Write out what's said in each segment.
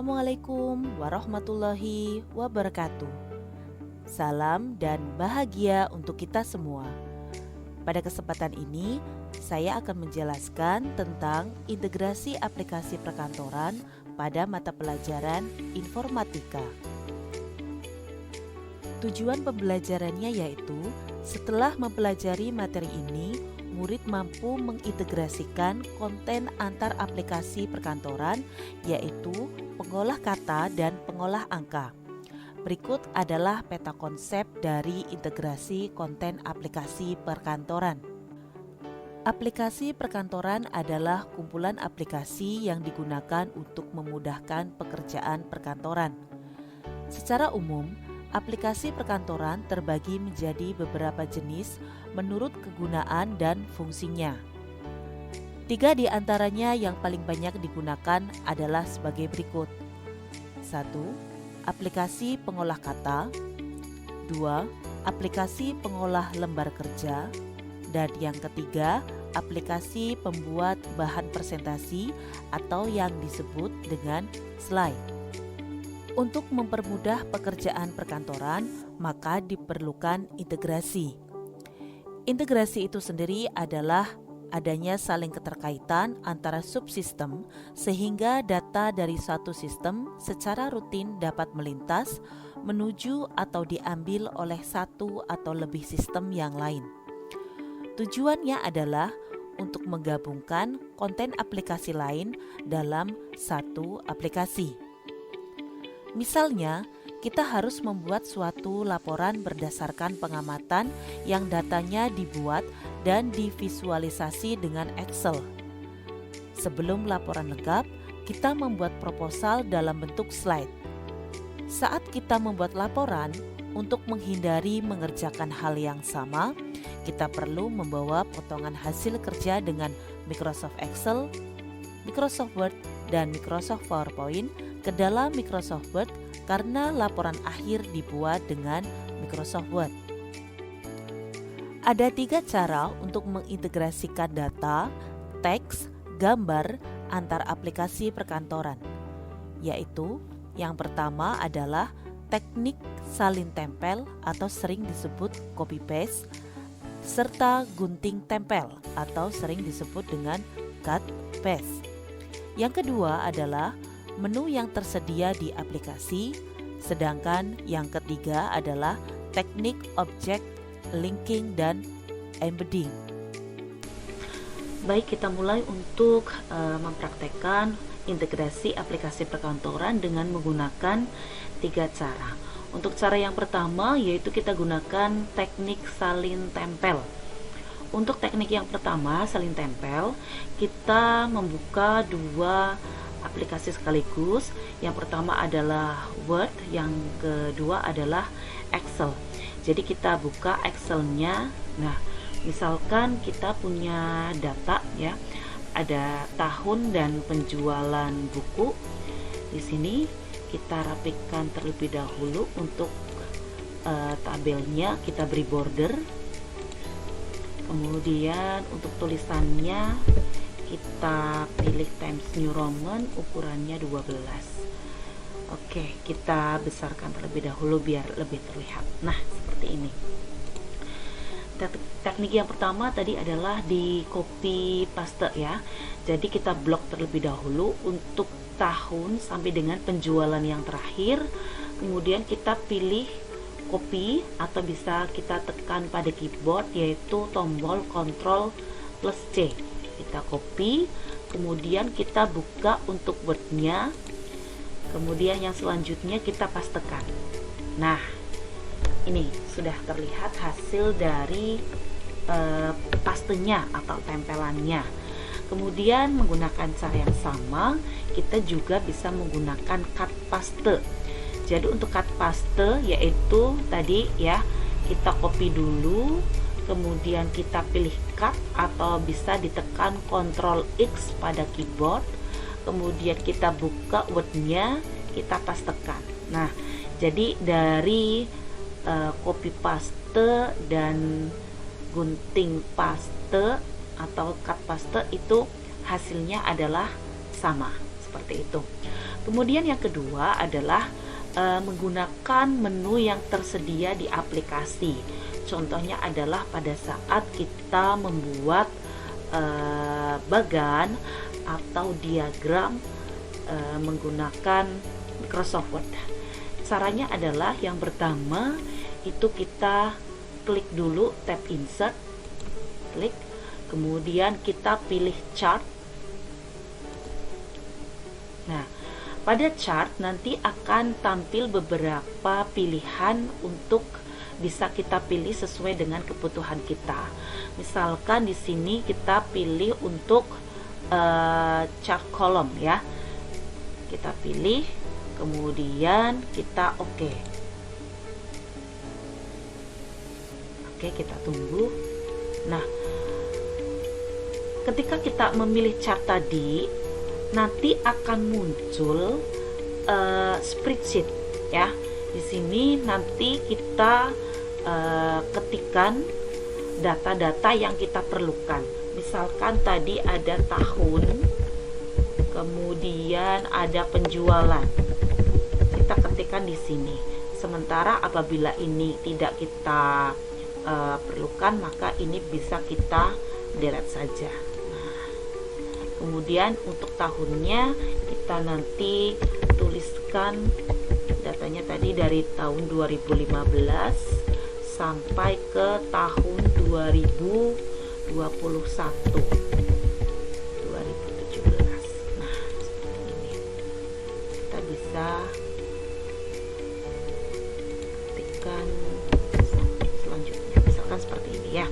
Assalamualaikum warahmatullahi wabarakatuh. Salam dan bahagia untuk kita semua. Pada kesempatan ini, saya akan menjelaskan tentang integrasi aplikasi perkantoran pada mata pelajaran informatika. Tujuan pembelajarannya yaitu, setelah mempelajari materi ini, murid mampu mengintegrasikan konten antar aplikasi perkantoran, yaitu pengolah kata dan pengolah angka. Berikut adalah peta konsep dari integrasi konten aplikasi perkantoran. Aplikasi perkantoran adalah kumpulan aplikasi yang digunakan untuk memudahkan pekerjaan perkantoran. Secara umum, aplikasi perkantoran terbagi menjadi beberapa jenis menurut kegunaan dan fungsinya. 3 di antaranya yang paling banyak digunakan adalah sebagai berikut. 1. Aplikasi pengolah kata. 2. Aplikasi pengolah lembar kerja. Dan yang ketiga, aplikasi pembuat bahan presentasi atau yang disebut dengan slide. Untuk mempermudah pekerjaan perkantoran, maka diperlukan integrasi. Integrasi itu sendiri adalah adanya saling keterkaitan antara subsistem sehingga data dari suatu sistem secara rutin dapat melintas, menuju atau diambil oleh satu atau lebih sistem yang lain. Tujuannya adalah untuk menggabungkan konten aplikasi lain dalam satu aplikasi. Misalnya, kita harus membuat suatu laporan berdasarkan pengamatan yang datanya dibuat dan divisualisasi dengan Excel. Sebelum laporan lengkap, kita membuat proposal dalam bentuk slide. Saat kita membuat laporan, untuk menghindari mengerjakan hal yang sama, kita perlu membawa potongan hasil kerja dengan Microsoft Excel, Microsoft Word, dan Microsoft PowerPoint ke dalam Microsoft Word karena laporan akhir dibuat dengan Microsoft Word. Ada 3 cara untuk mengintegrasikan data, teks, gambar antar aplikasi perkantoran, yaitu yang pertama adalah teknik salin tempel atau sering disebut copy paste, serta gunting tempel atau sering disebut dengan cut paste. Yang kedua adalah menu yang tersedia di aplikasi, sedangkan yang ketiga adalah teknik object linking dan embedding. Baik, kita mulai untuk mempraktekkan integrasi aplikasi perkantoran dengan menggunakan 3 cara. Untuk cara yang pertama yaitu kita gunakan teknik salin tempel. Untuk teknik yang pertama, salin tempel, kita membuka 2 aplikasi sekaligus. Yang pertama adalah Word, yang kedua adalah Excel. Jadi kita buka Excelnya. Nah, misalkan kita punya data ya, ada tahun dan penjualan buku. Di sini kita rapikan terlebih dahulu untuk tabelnya, kita beri border. Kemudian untuk tulisannya kita pilih Times New Roman, ukurannya 12. Oke, kita besarkan terlebih dahulu biar lebih terlihat. Nah, seperti ini. Teknik yang pertama tadi adalah di copy paste ya. Jadi kita blok terlebih dahulu untuk tahun sampai dengan penjualan yang terakhir. Kemudian kita pilih copy atau bisa kita tekan pada keyboard yaitu tombol Ctrl plus C. Kita copy, kemudian kita buka untuk Word-nya, kemudian yang selanjutnya kita pastekan. Nah, ini sudah terlihat hasil dari pastenya atau tempelannya. Kemudian menggunakan cara yang sama, kita juga bisa menggunakan cut paste. Jadi untuk cut paste yaitu tadi ya, kita copy dulu, kemudian kita pilih cut atau bisa ditekan Ctrl X pada keyboard, kemudian kita buka Word-nya, kita pastekan. Nah, jadi dari copy paste dan gunting paste atau cut paste itu hasilnya adalah sama, seperti itu. Kemudian yang kedua adalah menggunakan menu yang tersedia di aplikasi. Contohnya adalah pada saat kita membuat bagan atau diagram menggunakan Microsoft Word. Caranya adalah yang pertama itu kita klik dulu tab insert, klik, kemudian kita pilih chart. Nah, pada chart nanti akan tampil beberapa pilihan untuk bisa kita pilih sesuai dengan kebutuhan kita. Misalkan di sini kita pilih untuk chart column ya. Kita pilih, kemudian kita oke. Oke, kita tunggu. Nah, ketika kita memilih chart tadi, nanti akan muncul spreadsheet ya. Di sini nanti kita ketikkan data-data yang kita perlukan. Misalkan tadi ada tahun, kemudian ada penjualan. Kita ketikkan di sini. Sementara apabila ini tidak kita perlukan, maka ini bisa kita delete saja. Kemudian untuk tahunnya kita nanti tuliskan datanya tadi dari tahun 2015 sampai ke tahun 2017. Nah, seperti ini. Kita bisa ketikkan selanjutnya. Misalkan seperti ini ya.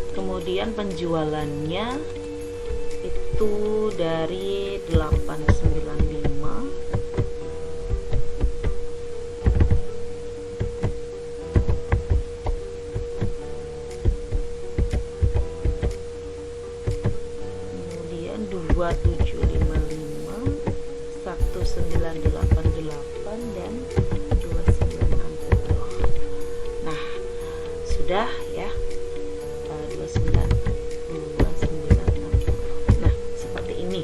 Kemudian penjualannya itu dari 895 kemudian 2755 1988 dan 2960. Nah, sudah ya. 2960. Nah, seperti ini.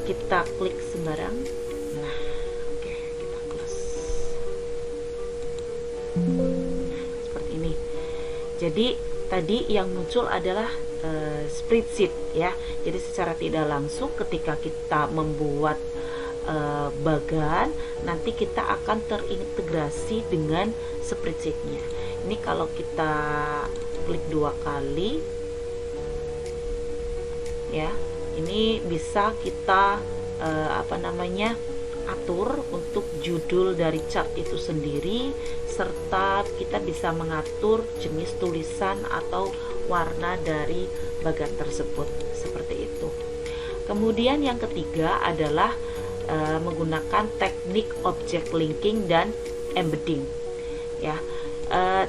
Kita klik sembarang. Nah, oke, kita close. Nah, seperti ini. Jadi tadi yang muncul adalah spreadsheet ya. Jadi secara tidak langsung ketika kita membuat bagan, nanti kita akan terintegrasi dengan spreadsheetnya. Ini kalau kita klik 2 kali ya, ini bisa kita atur untuk judul dari chart itu sendiri, serta kita bisa mengatur jenis tulisan atau warna dari bagan tersebut, seperti itu. Kemudian yang ketiga adalah menggunakan teknik object linking dan embedding ya.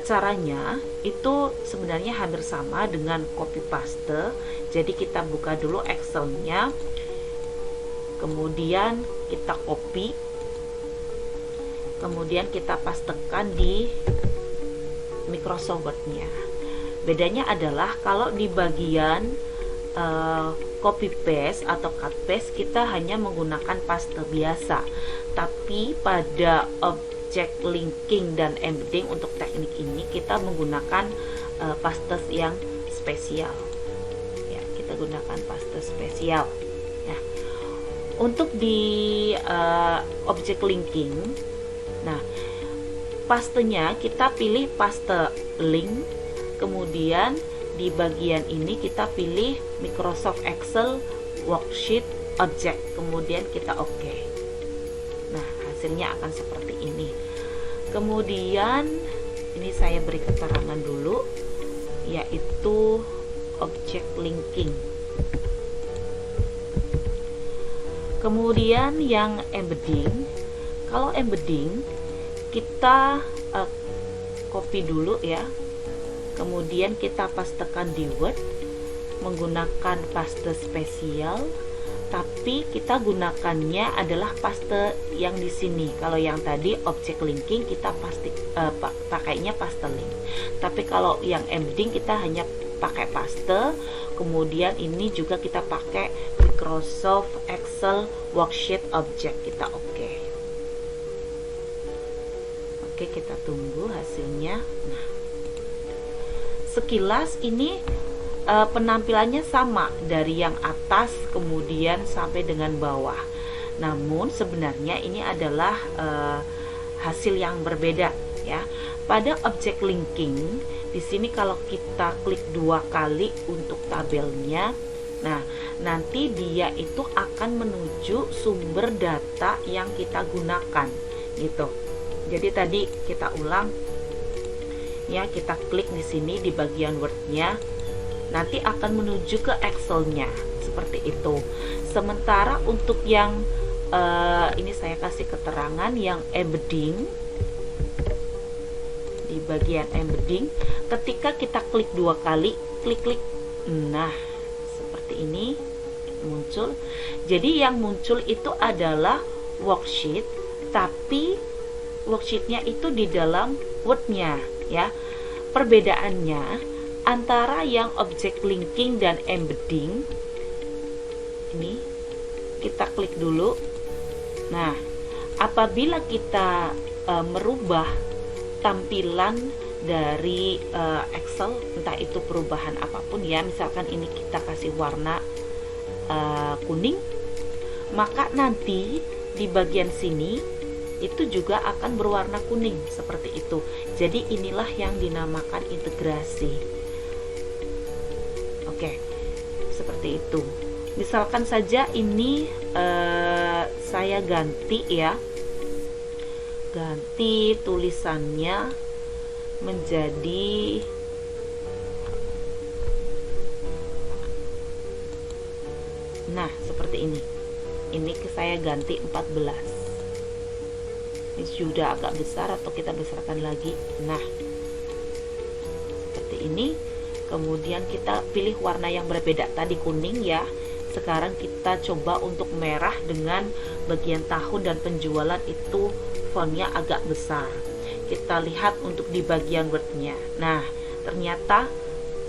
Caranya itu sebenarnya hampir sama dengan copy paste. Jadi kita buka dulu Excel-nya, kemudian kita copy, kemudian kita pastekan di Microsoft Word-nya. Bedanya adalah kalau di bagian copy paste atau cut paste kita hanya menggunakan paste biasa, tapi pada object linking dan embedding untuk teknik ini kita menggunakan paste yang spesial ya. Kita gunakan paste spesial ya. Untuk di object linking, nah pastenya kita pilih paste link, kemudian di bagian ini kita pilih Microsoft Excel Worksheet Object, kemudian kita oke. Nah, hasilnya akan seperti ini. Kemudian ini saya beri keterangan dulu, yaitu object linking. Kemudian yang embedding, kalau embedding kita copy dulu ya, kemudian kita pastekan di Word menggunakan paste spesial, tapi kita gunakannya adalah paste yang di sini. Kalau yang tadi object linking kita pasti pakainya paste link, tapi kalau yang embedding kita hanya pakai paste. Kemudian ini juga kita pakai Microsoft Excel worksheet object. Kita oke, kita tunggu hasilnya. Nah, sekilas ini penampilannya sama dari yang atas kemudian sampai dengan bawah. Namun sebenarnya ini adalah hasil yang berbeda ya. Pada object linking di sini kalau kita klik 2 kali untuk tabelnya, nah nanti dia itu akan menuju sumber data yang kita gunakan gitu. Jadi tadi kita ulang ya, kita klik di sini di bagian Word-nya, nanti akan menuju ke Excel-nya seperti itu. Sementara untuk yang ini saya kasih keterangan yang embedding, di bagian embedding ketika kita klik 2 kali, klik, nah seperti ini muncul. Jadi yang muncul itu adalah worksheet, tapi worksheetnya itu di dalam Word-nya ya. Perbedaannya antara yang object linking dan embedding, ini kita klik dulu. Nah, apabila kita merubah tampilan dari Excel, entah itu perubahan apapun ya, misalkan ini kita kasih warna kuning, maka nanti di bagian sini itu juga akan berwarna kuning seperti itu. Jadi inilah yang dinamakan integrasi. Oke, seperti itu. Misalkan saja ini saya ganti ya, ganti tulisannya menjadi nah seperti ini. Ini saya ganti 14. Ini sudah agak besar atau kita besarkan lagi. Nah, seperti ini. Kemudian kita pilih warna yang berbeda, tadi kuning ya, sekarang kita coba untuk merah dengan bagian tahun dan penjualan itu fontnya agak besar. Kita lihat untuk di bagian Word-nya, nah ternyata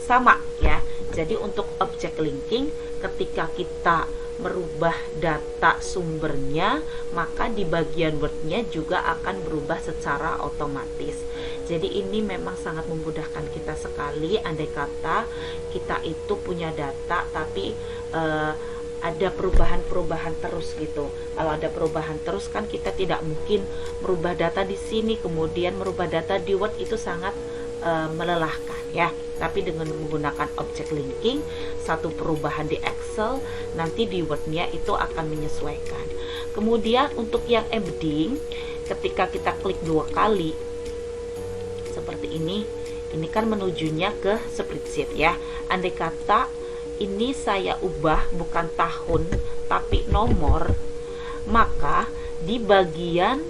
sama ya. Jadi untuk object linking ketika kita merubah data sumbernya, maka di bagian Word-nya juga akan berubah secara otomatis. Jadi ini memang sangat memudahkan kita sekali. Andai kata kita itu punya data tapi ada perubahan-perubahan terus gitu. Kalau ada perubahan terus kan kita tidak mungkin merubah data di sini kemudian merubah data di Word, itu sangat melelahkan ya. Tapi dengan menggunakan object linking, satu perubahan di Excel nanti di Word-nya itu akan menyesuaikan. Kemudian untuk yang embedding, ketika kita klik 2 kali seperti ini kan menujunya ke spreadsheet ya. Andai kata ini saya ubah bukan tahun tapi nomor, maka di bagian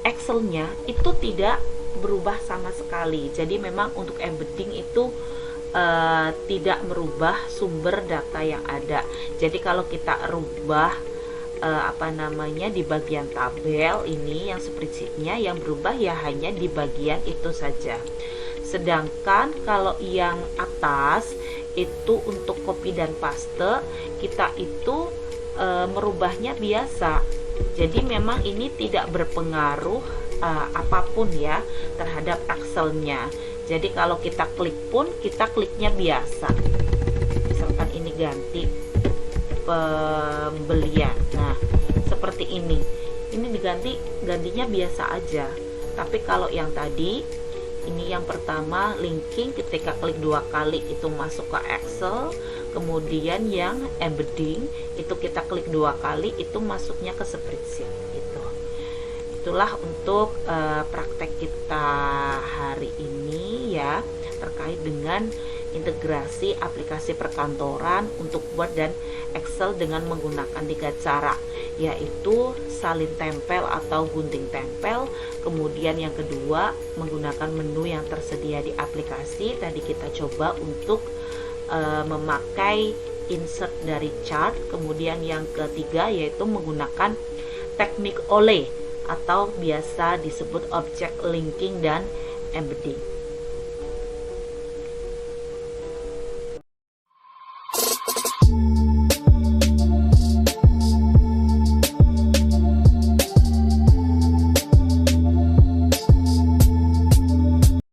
Excel-nya itu tidak berubah sama sekali. Jadi memang untuk embedding itu tidak merubah sumber data yang ada. Jadi kalau kita rubah di bagian tabel ini yang spreadsheet-nya, yang berubah ya hanya di bagian itu saja. Sedangkan kalau yang atas itu untuk copy dan paste, kita itu merubahnya biasa. Jadi memang ini tidak berpengaruh apapun ya terhadap Excel-nya. Jadi kalau kita klik pun kita kliknya biasa. Misalkan ini ganti pembelian, nah seperti ini gantinya biasa aja. Tapi kalau yang tadi ini yang pertama linking, ketika klik 2 kali itu masuk ke Excel. Kemudian yang embedding itu kita klik 2 kali itu masuknya ke spreadsheet gitu. Itulah untuk praktek kita hari ini ya, terkait dengan integrasi aplikasi perkantoran untuk Word dan Excel dengan menggunakan 3 cara, yaitu salin tempel atau gunting tempel. Kemudian yang kedua menggunakan menu yang tersedia di aplikasi. Tadi kita coba untuk memakai insert dari chart. Kemudian yang ketiga yaitu menggunakan teknik OLE atau biasa disebut object linking dan embedding.